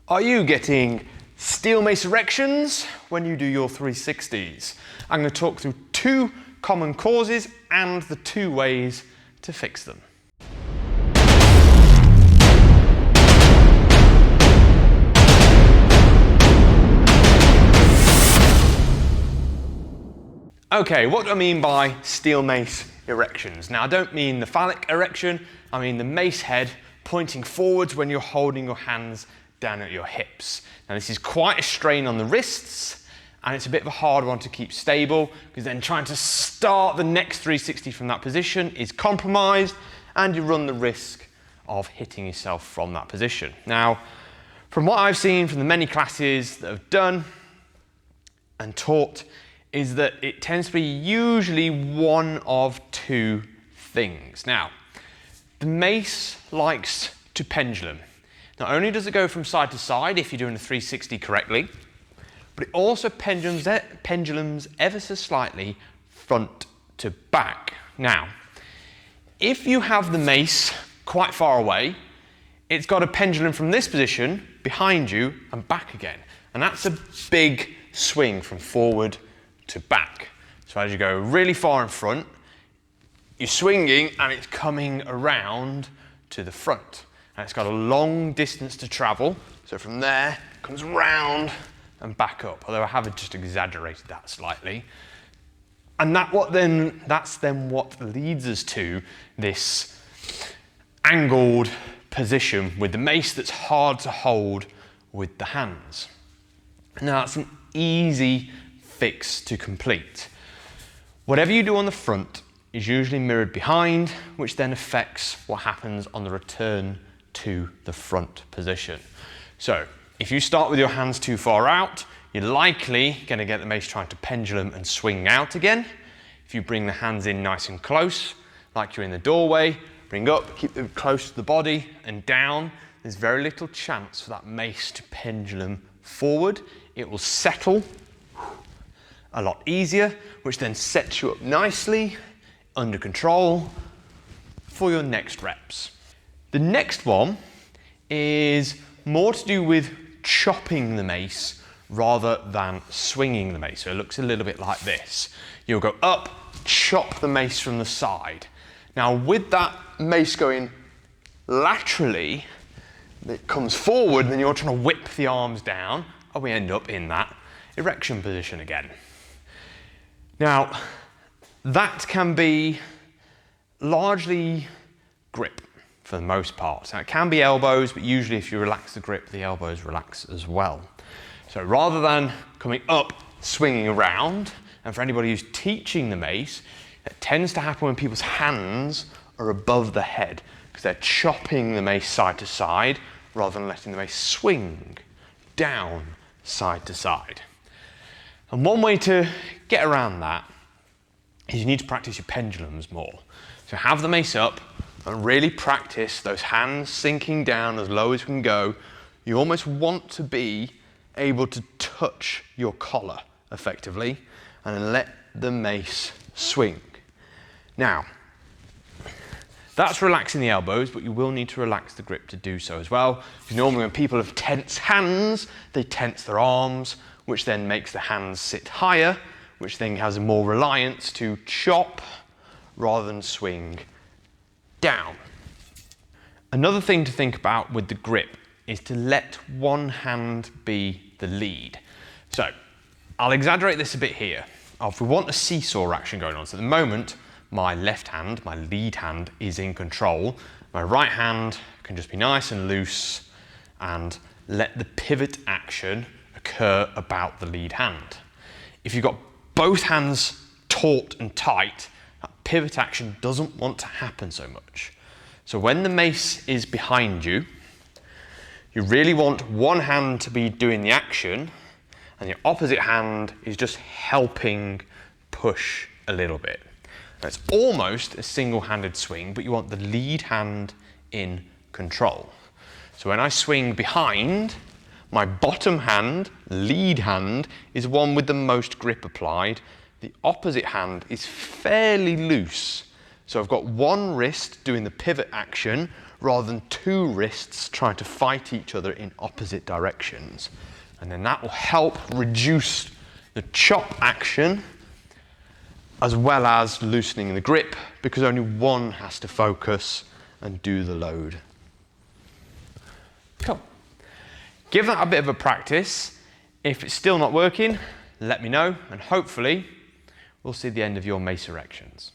Are you getting steel mace erections when you do your 360s? I'm going to talk through 2 common causes and the 2 ways to fix them. Okay, what do I mean by steel mace erections? Now, I don't mean the phallic erection, I mean the mace head pointing forwards when you're holding your hands down at your hips. Now, this is quite a strain on the wrists, and it's a bit of a hard one to keep stable, because then trying to start the next 360 from that position is compromised, and you run the risk of hitting yourself from that position. Now, from what I've seen from the many classes that I've done and taught, is that it tends to be usually one of 2 things. Now, the mace likes to pendulum. Not only does it go from side to side if you're doing a 360 correctly, but it also pendulums ever so slightly front to back. Now, if you have the mace quite far away, it's got a pendulum from this position behind you and back again. And that's a big swing from forward to back. So as you go really far in front, you're swinging and it's coming around to the front. And it's got a long distance to travel. So from there, it comes round and back up. Although I have just exaggerated that slightly. And that's then what leads us to this angled position with the mace that's hard to hold with the hands. Now, that's an easy fix to complete. Whatever you do on the front is usually mirrored behind, which then affects what happens on the return to the front position. So if you start with your hands too far out, you're likely going to get the mace trying to pendulum and swing out again. If you bring the hands in nice and close, like you're in the doorway, bring up, keep them close to the body and down, there's very little chance for that mace to pendulum forward. It will settle a lot easier, which then sets you up nicely, under control, for your next reps. The next one is more to do with chopping the mace rather than swinging the mace. So it looks a little bit like this. You'll go up, chop the mace from the side. Now, with that mace going laterally, it comes forward, and then you're trying to whip the arms down, and we end up in that erection position again. Now, that can be largely grip for the most part. Now, it can be elbows, but usually if you relax the grip, the elbows relax as well. So rather than coming up, swinging around, and for anybody who's teaching the mace, it tends to happen when people's hands are above the head, because they're chopping the mace side to side rather than letting the mace swing down side to side. And one way to get around that is you need to practice your pendulums more. So have the mace up and really practice those hands sinking down as low as you can go. You almost want to be able to touch your collar effectively and then let the mace swing. Now, that's relaxing the elbows, but you will need to relax the grip to do so as well. Because normally when people have tense hands, they tense their arms, which then makes the hands sit higher, which then has more reliance to chop rather than swing down. Another thing to think about with the grip is to let one hand be the lead. So I'll exaggerate this a bit here. If we want a seesaw action going on, so at the moment, my left hand, my lead hand, is in control. My right hand can just be nice and loose and let the pivot action occur about the lead hand. If you've got both hands taut and tight, that pivot action doesn't want to happen so much. So when the mace is behind you, you really want one hand to be doing the action and your opposite hand is just helping push a little bit. Now, it's almost a single-handed swing, but you want the lead hand in control. So when I swing behind, my bottom hand, lead hand, is one with the most grip applied. The opposite hand is fairly loose. So I've got one wrist doing the pivot action rather than two wrists trying to fight each other in opposite directions. And then that will help reduce the chop action as well as loosening the grip, because only one has to focus and do the load. Cool. Give that a bit of a practice. If it's still not working, let me know, and hopefully we'll see the end of your mace erections.